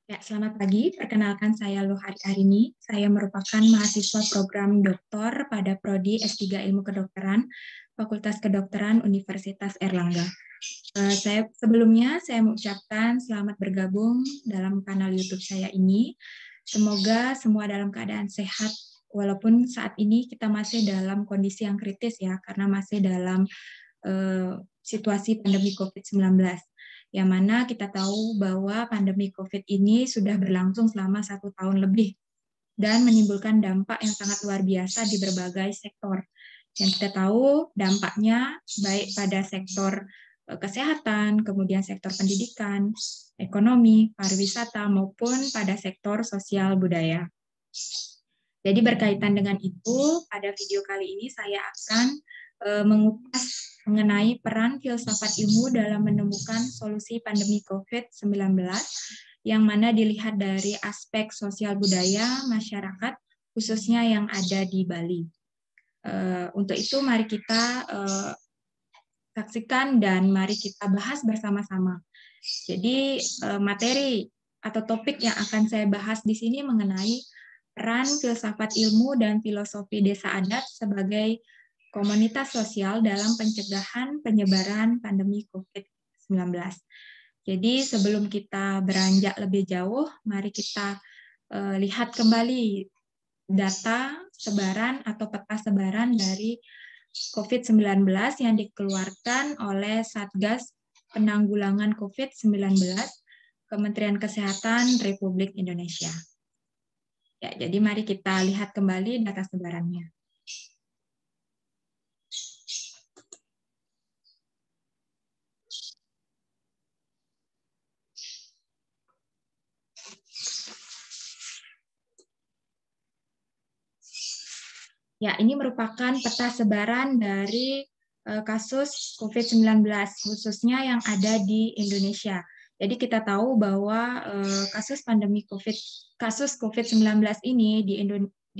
Ya, selamat pagi. Perkenalkan saya Lohari Arini. Saya merupakan mahasiswa program doktor pada Prodi S3 Ilmu Kedokteran, Fakultas Kedokteran Universitas Erlangga. Sebelumnya saya mengucapkan selamat bergabung dalam kanal YouTube saya ini. Semoga semua dalam keadaan sehat, walaupun saat ini kita masih dalam kondisi yang kritis ya, karena masih dalam situasi pandemi COVID-19. Yang mana kita tahu bahwa pandemi COVID ini sudah berlangsung selama 1 tahun lebih dan menimbulkan dampak yang sangat luar biasa di berbagai sektor. Yang kita tahu dampaknya baik pada sektor kesehatan, kemudian sektor pendidikan, ekonomi, pariwisata, maupun pada sektor sosial budaya. Jadi berkaitan dengan itu, pada video kali ini saya akan mengupas mengenai peran filsafat ilmu dalam menemukan solusi pandemi COVID-19 yang mana dilihat dari aspek sosial budaya masyarakat, khususnya yang ada di Bali. Untuk itu mari kita saksikan dan mari kita bahas bersama-sama. Jadi materi atau topik yang akan saya bahas di sini mengenai peran filsafat ilmu dan filosofi desa adat sebagai komunitas sosial dalam pencegahan penyebaran pandemi COVID-19. Jadi sebelum kita beranjak lebih jauh, mari kita lihat kembali data sebaran atau peta sebaran dari COVID-19 yang dikeluarkan oleh Satgas Penanggulangan COVID-19 Kementerian Kesehatan Republik Indonesia. Ya, jadi mari kita lihat kembali data sebarannya. Ya, ini merupakan peta sebaran dari kasus COVID-19, khususnya yang ada di Indonesia. Jadi kita tahu bahwa kasus COVID-19 ini di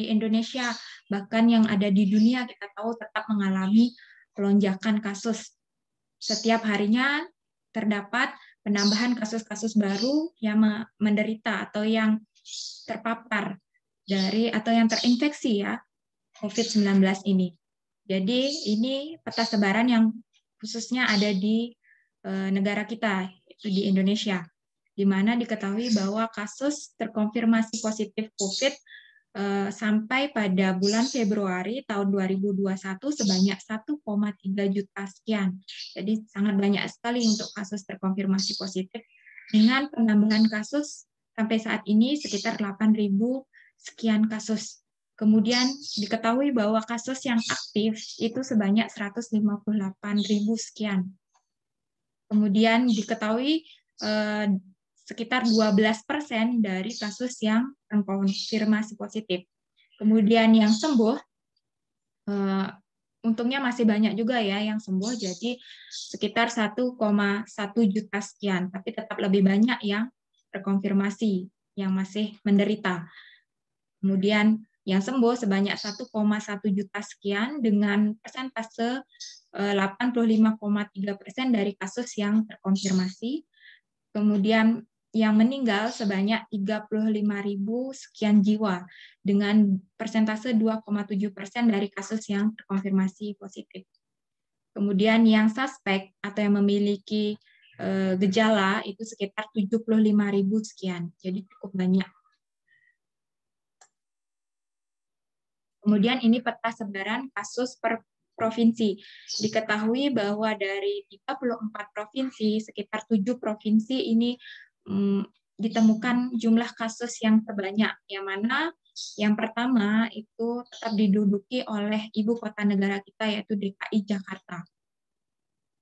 Indonesia, bahkan yang ada di dunia, kita tahu tetap mengalami lonjakan kasus. Setiap harinya terdapat penambahan kasus-kasus baru yang menderita atau yang terpapar dari atau yang terinfeksi ya COVID-19 ini. Jadi ini peta sebaran yang khususnya ada di negara kita, itu di Indonesia, di mana diketahui bahwa kasus terkonfirmasi positif COVID sampai pada bulan Februari tahun 2021 sebanyak 1,3 juta sekian. Jadi sangat banyak sekali untuk kasus terkonfirmasi positif dengan penambahan kasus sampai saat ini sekitar 8.000 sekian kasus. Kemudian diketahui bahwa kasus yang aktif itu sebanyak 158.000 sekian. Kemudian diketahui sekitar 12% dari kasus yang terkonfirmasi positif. Kemudian yang sembuh, untungnya masih banyak juga ya yang sembuh, jadi sekitar 1,1 juta sekian, tapi tetap lebih banyak yang terkonfirmasi, yang masih menderita. Kemudian yang sembuh sebanyak 1,1 juta sekian dengan persentase 85,3% dari kasus yang terkonfirmasi. Kemudian yang meninggal sebanyak 35.000 sekian jiwa dengan persentase 2,7% dari kasus yang terkonfirmasi positif. Kemudian yang suspek atau yang memiliki gejala itu sekitar 75.000 sekian, jadi cukup banyak. Kemudian ini peta sebaran kasus per provinsi. Diketahui bahwa dari 34 provinsi, sekitar 7 provinsi ini ditemukan jumlah kasus yang terbanyak, yang mana yang pertama itu tetap diduduki oleh ibu kota negara kita, yaitu DKI Jakarta.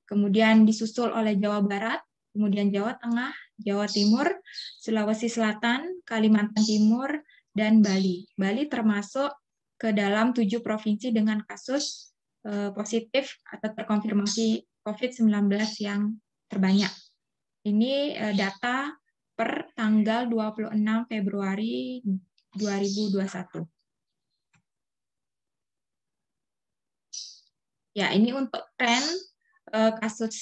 Kemudian disusul oleh Jawa Barat, kemudian Jawa Tengah, Jawa Timur, Sulawesi Selatan, Kalimantan Timur, dan Bali. Bali termasuk ke dalam 7 provinsi dengan kasus positif atau terkonfirmasi COVID-19 yang terbanyak. Ini data per tanggal 26 Februari 2021. Ya, ini untuk tren kasus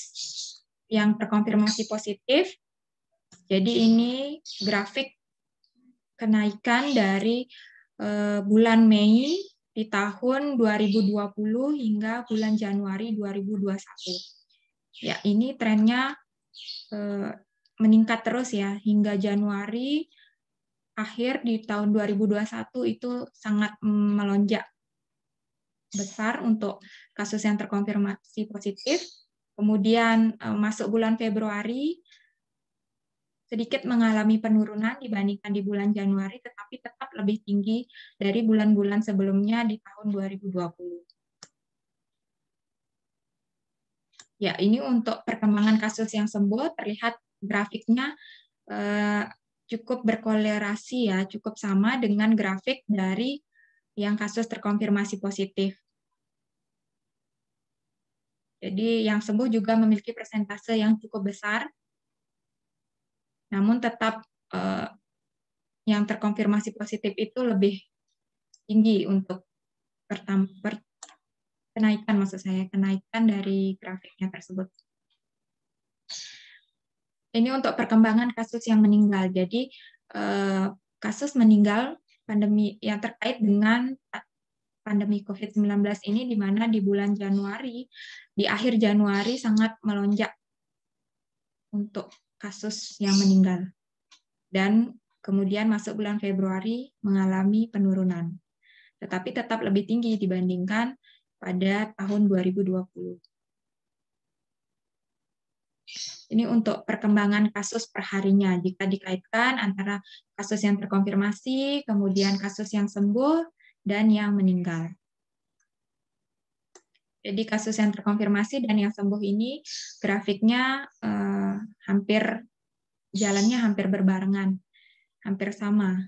yang terkonfirmasi positif. Jadi ini grafik kenaikan dari bulan Mei di tahun 2020 hingga bulan Januari 2021. Ya, ini trennya meningkat terus ya, hingga Januari akhir di tahun 2021 itu sangat melonjak besar untuk kasus yang terkonfirmasi positif. Kemudian masuk bulan Februari sedikit mengalami penurunan dibandingkan di bulan Januari, tetapi tetap lebih tinggi dari bulan-bulan sebelumnya di tahun 2020. Ya, ini untuk perkembangan kasus yang sembuh, terlihat grafiknya cukup berkolerasi ya, cukup sama dengan grafik dari yang kasus terkonfirmasi positif. Jadi yang sembuh juga memiliki persentase yang cukup besar, namun tetap yang terkonfirmasi positif itu lebih tinggi untuk kenaikan, maksud saya, kenaikan dari grafiknya tersebut. Ini untuk perkembangan kasus yang meninggal. Jadi kasus meninggal pandemi yang terkait dengan pandemi COVID-19 ini, di mana di bulan Januari, di akhir Januari sangat melonjak untuk kasus yang meninggal. Dan kemudian masuk bulan Februari mengalami penurunan. Tetapi tetap lebih tinggi dibandingkan pada tahun 2020. Ini untuk perkembangan kasus perharinya. Jika dikaitkan antara kasus yang terkonfirmasi, kemudian kasus yang sembuh, dan yang meninggal. Jadi kasus yang terkonfirmasi dan yang sembuh ini grafiknya jalannya hampir berbarengan, hampir sama.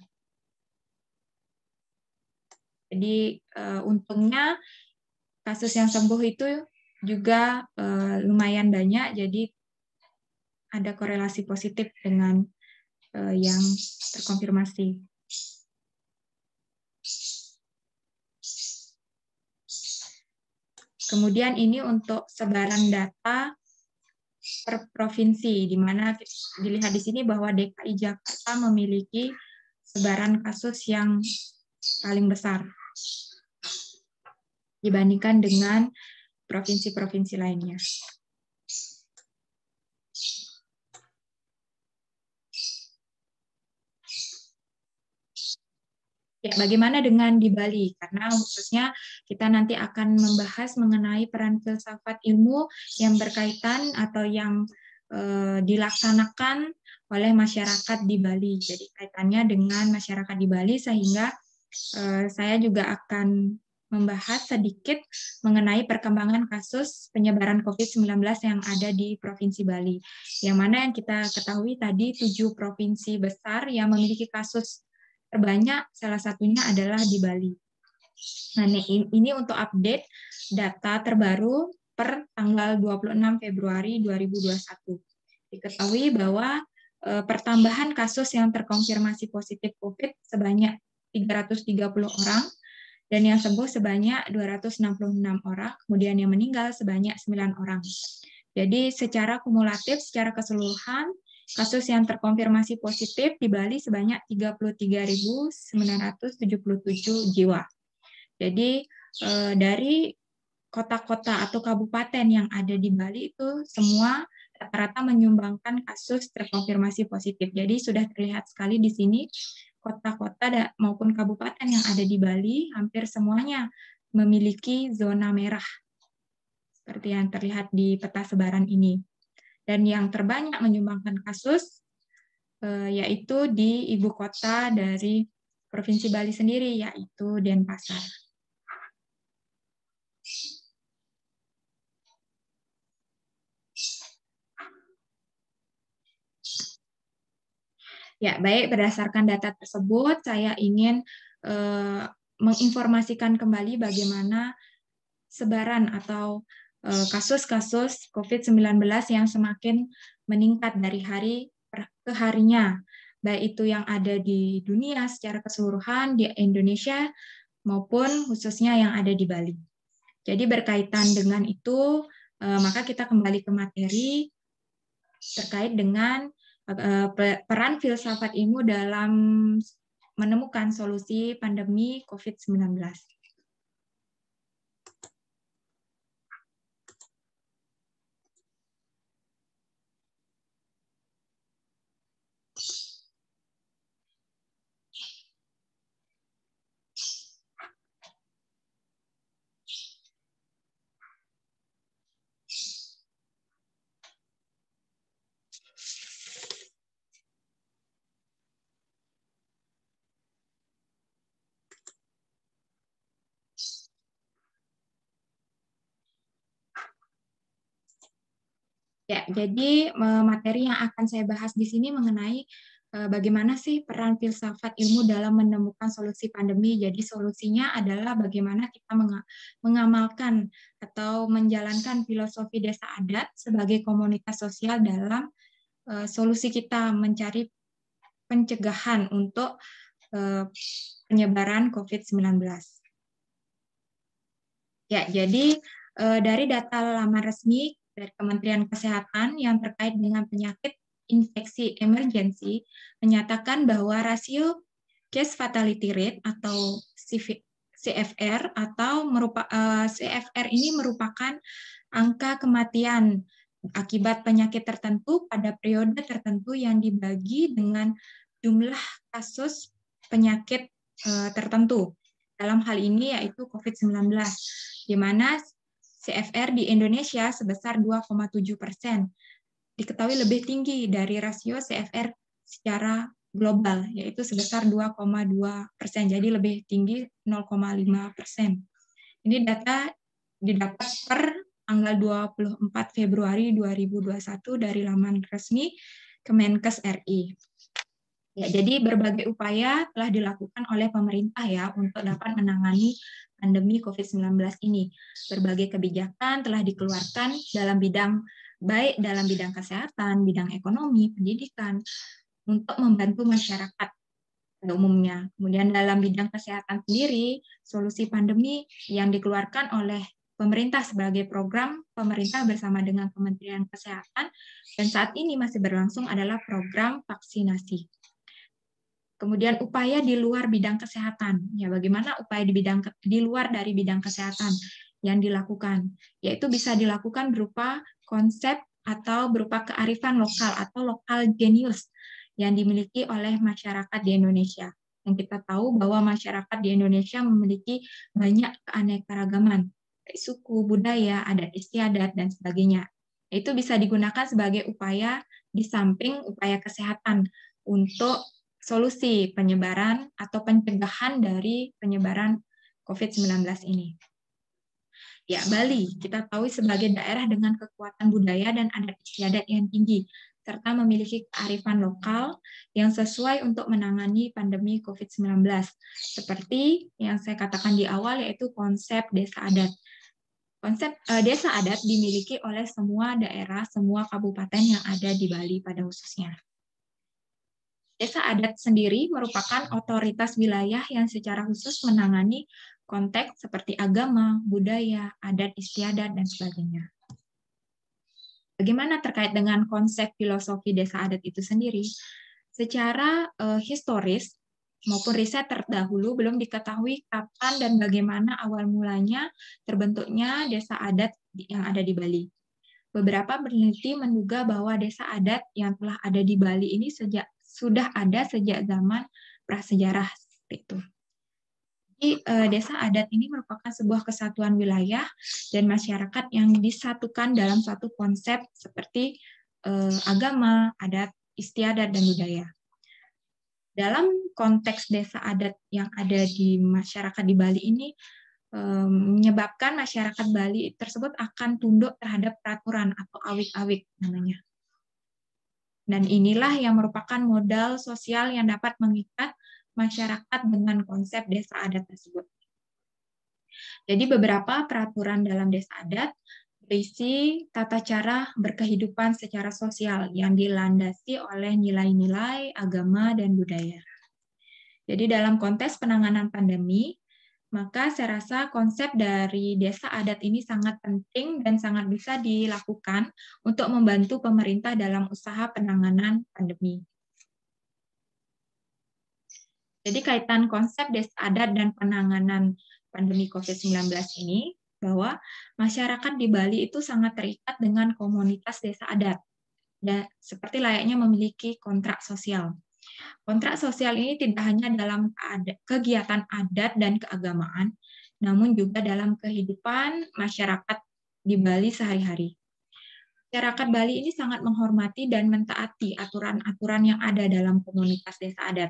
Jadi untungnya kasus yang sembuh itu juga lumayan banyak, jadi ada korelasi positif dengan yang terkonfirmasi. Kemudian ini untuk sebaran data per provinsi, di mana dilihat di sini bahwa DKI Jakarta memiliki sebaran kasus yang paling besar dibandingkan dengan provinsi-provinsi lainnya. Ya, bagaimana dengan di Bali? Karena khususnya kita nanti akan membahas mengenai peran filsafat ilmu yang berkaitan atau yang dilaksanakan oleh masyarakat di Bali. Jadi kaitannya dengan masyarakat di Bali, sehingga saya juga akan membahas sedikit mengenai perkembangan kasus penyebaran COVID-19 yang ada di Provinsi Bali. Yang mana yang kita ketahui tadi 7 provinsi besar yang memiliki kasus terbanyak, salah satunya adalah di Bali. Nah, ini untuk update data terbaru per tanggal 26 Februari 2021. Diketahui bahwa pertambahan kasus yang terkonfirmasi positif COVID sebanyak 330 orang, dan yang sembuh sebanyak 266 orang, kemudian yang meninggal sebanyak 9 orang. Jadi secara kumulatif, secara keseluruhan, kasus yang terkonfirmasi positif di Bali sebanyak 33.977 jiwa. Jadi dari kota-kota atau kabupaten yang ada di Bali itu semua rata-rata menyumbangkan kasus terkonfirmasi positif. Jadi sudah terlihat sekali di sini kota-kota maupun kabupaten yang ada di Bali hampir semuanya memiliki zona merah seperti yang terlihat di peta sebaran ini. Dan yang terbanyak menyumbangkan kasus yaitu di ibu kota dari Provinsi Bali sendiri, yaitu Denpasar. Ya, baik, berdasarkan data tersebut, saya ingin menginformasikan kembali bagaimana sebaran atau kasus-kasus COVID-19 yang semakin meningkat dari hari ke harinya, baik itu yang ada di dunia secara keseluruhan, di Indonesia, maupun khususnya yang ada di Bali. Jadi berkaitan dengan itu, maka kita kembali ke materi terkait dengan peran filsafat ilmu dalam menemukan solusi pandemi COVID-19. Ya, jadi materi yang akan saya bahas di sini mengenai bagaimana sih peran filsafat ilmu dalam menemukan solusi pandemi. Jadi solusinya adalah bagaimana kita mengamalkan atau menjalankan filosofi desa adat sebagai komunitas sosial dalam solusi kita mencari pencegahan untuk penyebaran COVID-19. Ya, jadi dari data laman resmi dari Kementerian Kesehatan yang terkait dengan penyakit infeksi emergensi menyatakan bahwa rasio case fatality rate atau CFR CFR ini merupakan angka kematian akibat penyakit tertentu pada periode tertentu yang dibagi dengan jumlah kasus penyakit tertentu. Dalam hal ini yaitu COVID-19, di mana CFR di Indonesia sebesar 2,7%. Diketahui lebih tinggi dari rasio CFR secara global, yaitu sebesar 2,2%, jadi lebih tinggi 0,5%. Ini data didapat per tanggal 24 Februari 2021 dari laman resmi Kemenkes RI. Ya, jadi berbagai upaya telah dilakukan oleh pemerintah ya untuk dapat menangani pandemi COVID-19 ini. Berbagai kebijakan telah dikeluarkan dalam baik dalam bidang kesehatan, bidang ekonomi, pendidikan, untuk membantu masyarakat pada umumnya. Kemudian dalam bidang kesehatan sendiri, solusi pandemi yang dikeluarkan oleh pemerintah sebagai program pemerintah bersama dengan Kementerian Kesehatan dan saat ini masih berlangsung adalah program vaksinasi. Kemudian upaya di luar bidang kesehatan. Ya, bagaimana upaya di luar dari bidang kesehatan yang dilakukan? Yaitu bisa dilakukan berupa konsep atau berupa kearifan lokal atau lokal genius yang dimiliki oleh masyarakat di Indonesia. Yang kita tahu bahwa masyarakat di Indonesia memiliki banyak keanekaragaman, suku, budaya, adat istiadat, dan sebagainya. Itu bisa digunakan sebagai upaya di samping upaya kesehatan untuk solusi penyebaran atau pencegahan dari penyebaran COVID-19 ini. Ya, Bali kita tahu sebagai daerah dengan kekuatan budaya dan adat istiadat yang tinggi, serta memiliki kearifan lokal yang sesuai untuk menangani pandemi COVID-19. Seperti yang saya katakan di awal, yaitu konsep desa adat. Konsep desa adat dimiliki oleh semua daerah, semua kabupaten yang ada di Bali pada khususnya. Desa adat sendiri merupakan otoritas wilayah yang secara khusus menangani konteks seperti agama, budaya, adat istiadat, dan sebagainya. Bagaimana terkait dengan konsep filosofi desa adat itu sendiri? Secara historis maupun riset terdahulu belum diketahui kapan dan bagaimana awal mulanya terbentuknya desa adat yang ada di Bali. Beberapa peneliti menduga bahwa desa adat yang telah ada di Bali ini sudah ada sejak zaman prasejarah seperti itu. Jadi, desa adat ini merupakan sebuah kesatuan wilayah dan masyarakat yang disatukan dalam satu konsep seperti agama, adat, istiadat, dan budaya. Dalam konteks desa adat yang ada di masyarakat di Bali ini, menyebabkan masyarakat Bali tersebut akan tunduk terhadap peraturan atau awik-awik namanya. Dan inilah yang merupakan modal sosial yang dapat mengikat masyarakat dengan konsep desa adat tersebut. Jadi beberapa peraturan dalam desa adat berisi tata cara berkehidupan secara sosial yang dilandasi oleh nilai-nilai agama dan budaya. Jadi dalam konteks penanganan pandemi, Maka saya rasa konsep dari desa adat ini sangat penting dan sangat bisa dilakukan untuk membantu pemerintah dalam usaha penanganan pandemi. Jadi kaitan konsep desa adat dan penanganan pandemi COVID-19 ini, bahwa masyarakat di Bali itu sangat terikat dengan komunitas desa adat, dan seperti layaknya memiliki kontrak sosial. Kontrak sosial ini tidak hanya dalam kegiatan adat dan keagamaan, namun juga dalam kehidupan masyarakat di Bali sehari-hari. Masyarakat Bali ini sangat menghormati dan mentaati aturan-aturan yang ada dalam komunitas desa adat.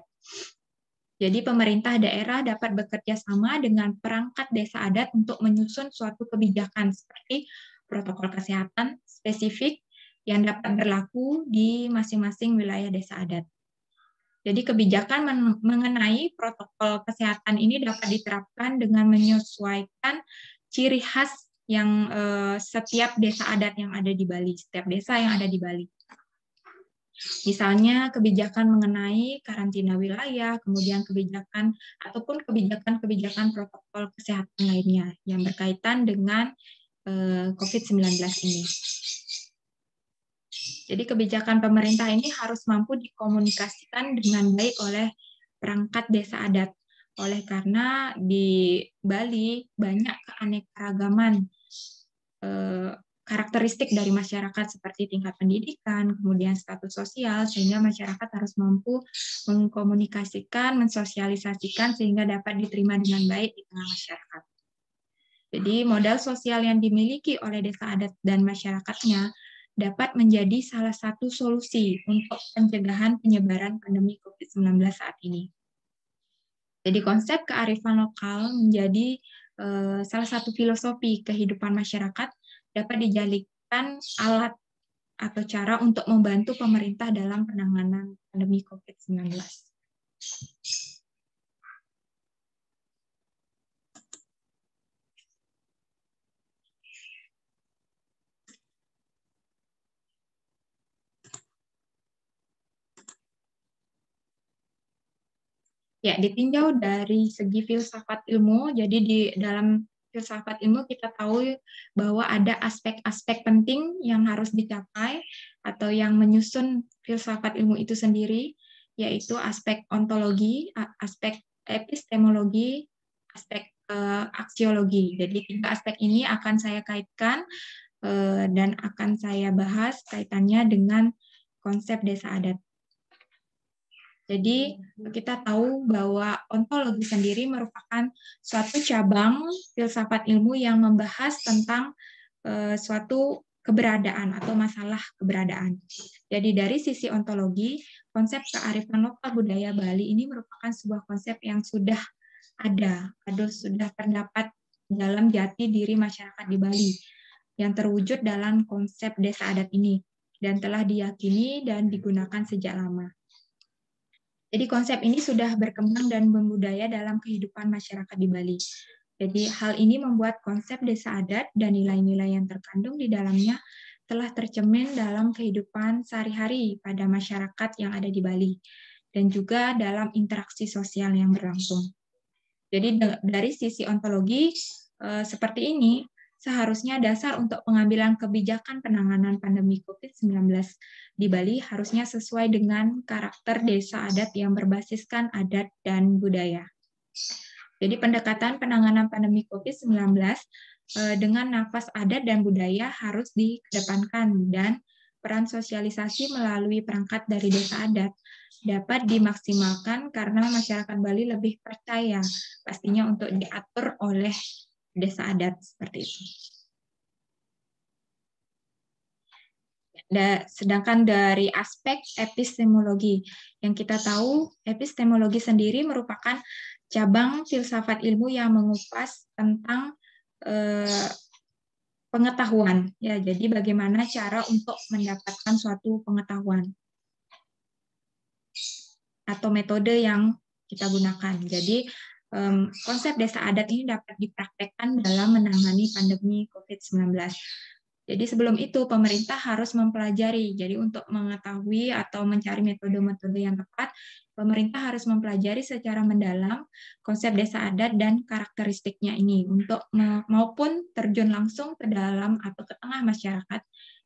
Jadi pemerintah daerah dapat bekerja sama dengan perangkat desa adat untuk menyusun suatu kebijakan seperti protokol kesehatan spesifik yang dapat berlaku di masing-masing wilayah desa adat. Jadi kebijakan mengenai protokol kesehatan ini dapat diterapkan dengan menyesuaikan ciri khas yang setiap desa adat yang ada di Bali, setiap desa yang ada di Bali. Misalnya kebijakan mengenai karantina wilayah, kemudian kebijakan ataupun kebijakan protokol kesehatan lainnya yang berkaitan dengan COVID-19 ini. Jadi kebijakan pemerintah ini harus mampu dikomunikasikan dengan baik oleh perangkat desa adat. Oleh karena di Bali banyak keanekaragaman karakteristik dari masyarakat seperti tingkat pendidikan, kemudian status sosial, sehingga masyarakat harus mampu mengkomunikasikan, mensosialisasikan sehingga dapat diterima dengan baik di tengah masyarakat. Jadi modal sosial yang dimiliki oleh desa adat dan masyarakatnya dapat menjadi salah satu solusi untuk pencegahan penyebaran pandemi COVID-19 saat ini. Jadi konsep kearifan lokal menjadi salah satu filosofi kehidupan masyarakat dapat dijadikan alat atau cara untuk membantu pemerintah dalam penanganan pandemi COVID-19. Ya, ditinjau dari segi filsafat ilmu, jadi di dalam filsafat ilmu kita tahu bahwa ada aspek-aspek penting yang harus dicapai atau yang menyusun filsafat ilmu itu sendiri, yaitu aspek ontologi, aspek epistemologi, aspek aksiologi. Jadi tiga aspek ini akan saya kaitkan dan akan saya bahas kaitannya dengan konsep desa adat. Jadi kita tahu bahwa ontologi sendiri merupakan suatu cabang filsafat ilmu yang membahas tentang suatu keberadaan atau masalah keberadaan. Jadi dari sisi ontologi, konsep kearifan lokal budaya Bali ini merupakan sebuah konsep yang sudah ada atau sudah terdapat dalam jati diri masyarakat di Bali yang terwujud dalam konsep desa adat ini dan telah diyakini dan digunakan sejak lama. Jadi konsep ini sudah berkembang dan membudaya dalam kehidupan masyarakat di Bali. Jadi hal ini membuat konsep desa adat dan nilai-nilai yang terkandung di dalamnya telah tercermin dalam kehidupan sehari-hari pada masyarakat yang ada di Bali dan juga dalam interaksi sosial yang berlangsung. Jadi dari sisi ontologi seperti ini, seharusnya dasar untuk pengambilan kebijakan penanganan pandemi COVID-19 di Bali harusnya sesuai dengan karakter desa adat yang berbasiskan adat dan budaya. Jadi pendekatan penanganan pandemi COVID-19 dengan nafas adat dan budaya harus dikedepankan dan peran sosialisasi melalui perangkat dari desa adat dapat dimaksimalkan karena masyarakat Bali lebih percaya pastinya untuk diatur oleh desa adat seperti itu. Sedangkan dari aspek epistemologi, yang kita tahu epistemologi sendiri merupakan cabang filsafat ilmu yang mengupas tentang pengetahuan. Ya, jadi bagaimana cara untuk mendapatkan suatu pengetahuan atau metode yang kita gunakan. Jadi konsep desa adat ini dapat dipraktekkan dalam menangani pandemi COVID-19. Jadi sebelum itu pemerintah harus mempelajari. Jadi untuk mengetahui atau mencari metode-metode yang tepat, pemerintah harus mempelajari secara mendalam konsep desa adat dan karakteristiknya ini untuk maupun terjun langsung ke dalam atau ke tengah masyarakat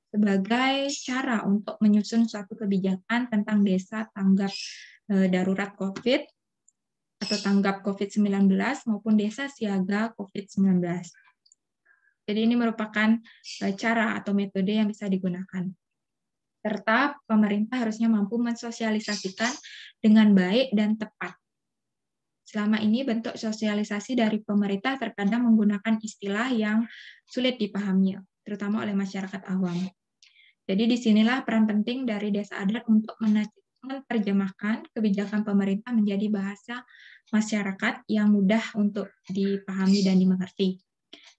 sebagai cara untuk menyusun suatu kebijakan tentang desa tanggap darurat COVID atau tanggap COVID-19 maupun desa siaga COVID-19. Jadi ini merupakan cara atau metode yang bisa digunakan. Serta pemerintah harusnya mampu mensosialisasikan dengan baik dan tepat. Selama ini bentuk sosialisasi dari pemerintah terkadang menggunakan istilah yang sulit dipahami, terutama oleh masyarakat awam. Jadi disinilah peran penting dari desa adat untuk menerjemahkan kebijakan pemerintah menjadi bahasa masyarakat yang mudah untuk dipahami dan dimengerti.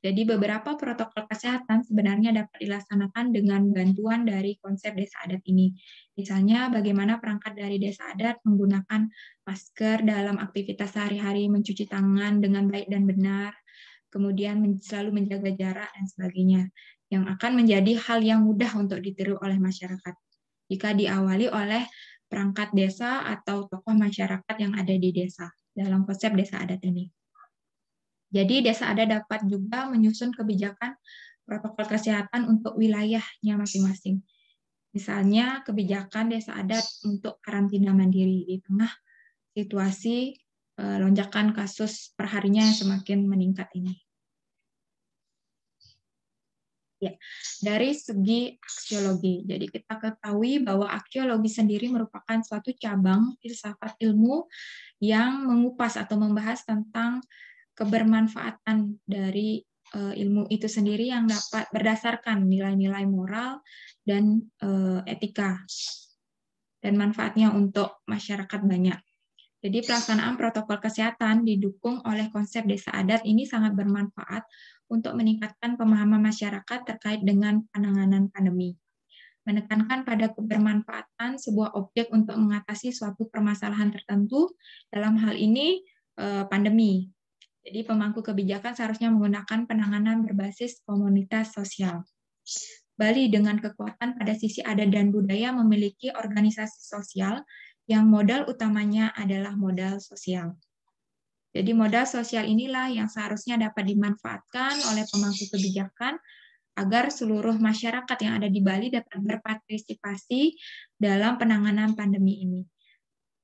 Jadi beberapa protokol kesehatan sebenarnya dapat dilaksanakan dengan bantuan dari konsep desa adat ini. Misalnya bagaimana perangkat dari desa adat menggunakan masker dalam aktivitas sehari-hari, mencuci tangan dengan baik dan benar, kemudian selalu menjaga jarak dan sebagainya, yang akan menjadi hal yang mudah untuk ditiru oleh masyarakat jika diawali oleh perangkat desa atau tokoh masyarakat yang ada di desa dalam konsep desa adat ini. Jadi desa adat dapat juga menyusun kebijakan protokol kesehatan untuk wilayahnya masing-masing. Misalnya kebijakan desa adat untuk karantina mandiri di tengah situasi lonjakan kasus perharinya yang semakin meningkat ini. Ya, dari segi aksiologi. Jadi kita ketahui bahwa aksiologi sendiri merupakan suatu cabang filsafat ilmu yang mengupas atau membahas tentang kebermanfaatan dari ilmu itu sendiri yang dapat berdasarkan nilai-nilai moral dan etika dan manfaatnya untuk masyarakat banyak. Jadi pelaksanaan protokol kesehatan didukung oleh konsep desa adat ini sangat bermanfaat untuk meningkatkan pemahaman masyarakat terkait dengan penanganan pandemi. Menekankan pada kebermanfaatan sebuah objek untuk mengatasi suatu permasalahan tertentu, dalam hal ini pandemi. Jadi pemangku kebijakan seharusnya menggunakan penanganan berbasis komunitas sosial. Bali dengan kekuatan pada sisi adat dan budaya memiliki organisasi sosial yang modal utamanya adalah modal sosial. Jadi modal sosial inilah yang seharusnya dapat dimanfaatkan oleh pemangku kebijakan agar seluruh masyarakat yang ada di Bali dapat berpartisipasi dalam penanganan pandemi ini.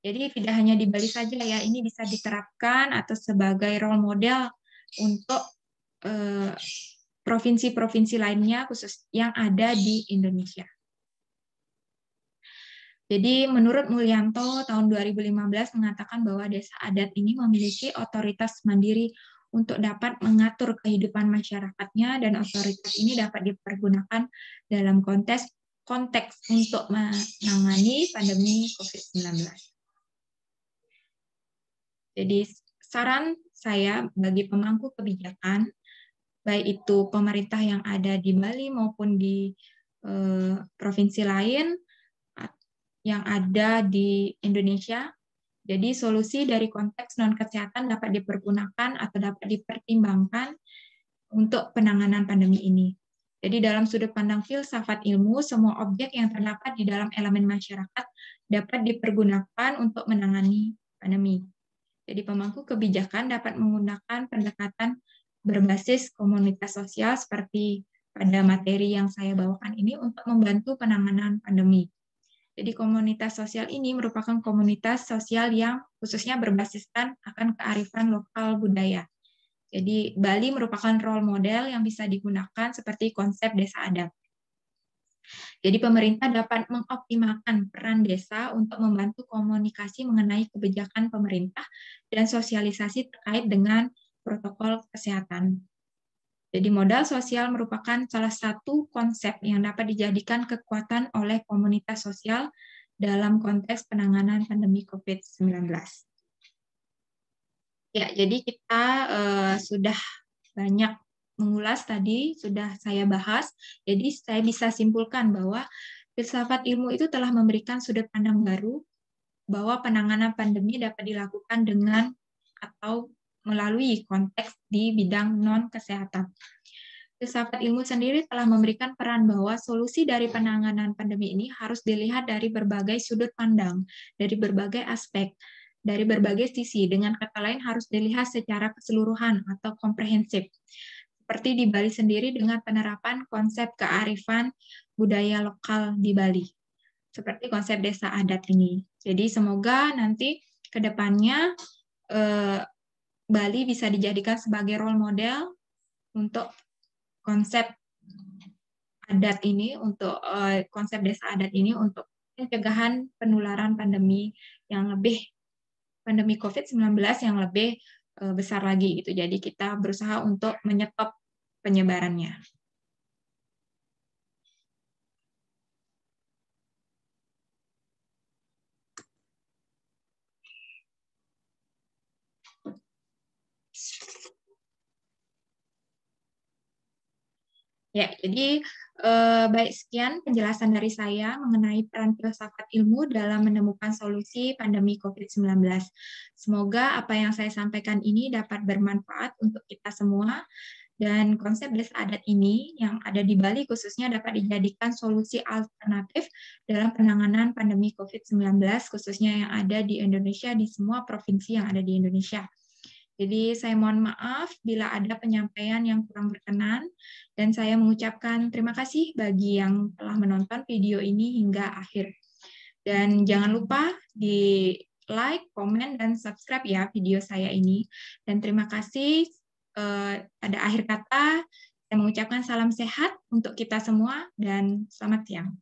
Jadi tidak hanya di Bali saja ya, ini bisa diterapkan atau sebagai role model untuk provinsi-provinsi lainnya khusus yang ada di Indonesia. Jadi menurut Mulyanto tahun 2015 mengatakan bahwa desa adat ini memiliki otoritas mandiri untuk dapat mengatur kehidupan masyarakatnya dan otoritas ini dapat dipergunakan dalam konteks untuk menangani pandemi COVID-19. Jadi saran saya bagi pemangku kebijakan, baik itu pemerintah yang ada di Bali maupun di provinsi lain yang ada di Indonesia, jadi solusi dari konteks non-kesehatan dapat dipergunakan atau dapat dipertimbangkan untuk penanganan pandemi ini. Jadi dalam sudut pandang filsafat ilmu, semua objek yang terdapat di dalam elemen masyarakat dapat dipergunakan untuk menangani pandemi. Jadi pemangku kebijakan dapat menggunakan pendekatan berbasis komunitas sosial seperti pada materi yang saya bawakan ini untuk membantu penanganan pandemi. Jadi komunitas sosial ini merupakan komunitas sosial yang khususnya berbasiskan akan kearifan lokal budaya. Jadi Bali merupakan role model yang bisa digunakan seperti konsep desa adat. Jadi pemerintah dapat mengoptimalkan peran desa untuk membantu komunikasi mengenai kebijakan pemerintah dan sosialisasi terkait dengan protokol kesehatan. Jadi modal sosial merupakan salah satu konsep yang dapat dijadikan kekuatan oleh komunitas sosial dalam konteks penanganan pandemi COVID-19. Ya, jadi kita sudah banyak mengulas tadi, sudah saya bahas. Jadi saya bisa simpulkan bahwa filsafat ilmu itu telah memberikan sudut pandang baru bahwa penanganan pandemi dapat dilakukan dengan atau melalui konteks di bidang non-kesehatan. Filsafat ilmu sendiri telah memberikan peran bahwa solusi dari penanganan pandemi ini harus dilihat dari berbagai sudut pandang, dari berbagai aspek, dari berbagai sisi. Dengan kata lain harus dilihat secara keseluruhan atau komprehensif. Seperti di Bali sendiri dengan penerapan konsep kearifan budaya lokal di Bali. Seperti konsep desa adat ini. Jadi semoga nanti ke depannya Bali bisa dijadikan sebagai role model untuk konsep adat ini, untuk konsep desa adat ini untuk pencegahan penularan pandemi yang lebih, pandemi COVID-19 yang lebih besar lagi gitu. Jadi kita berusaha untuk menyetop penyebarannya. Ya, jadi baik, sekian penjelasan dari saya mengenai peran filsafat ilmu dalam menemukan solusi pandemi COVID-19. Semoga apa yang saya sampaikan ini dapat bermanfaat untuk kita semua, dan konsep desa adat ini yang ada di Bali khususnya dapat dijadikan solusi alternatif dalam penanganan pandemi COVID-19, khususnya yang ada di Indonesia, di semua provinsi yang ada di Indonesia. Jadi saya mohon maaf bila ada penyampaian yang kurang berkenan, dan saya mengucapkan terima kasih bagi yang telah menonton video ini hingga akhir. Dan jangan lupa di like, komen, dan subscribe ya video saya ini. Dan terima kasih. Pada akhir kata, saya mengucapkan salam sehat untuk kita semua dan selamat siang.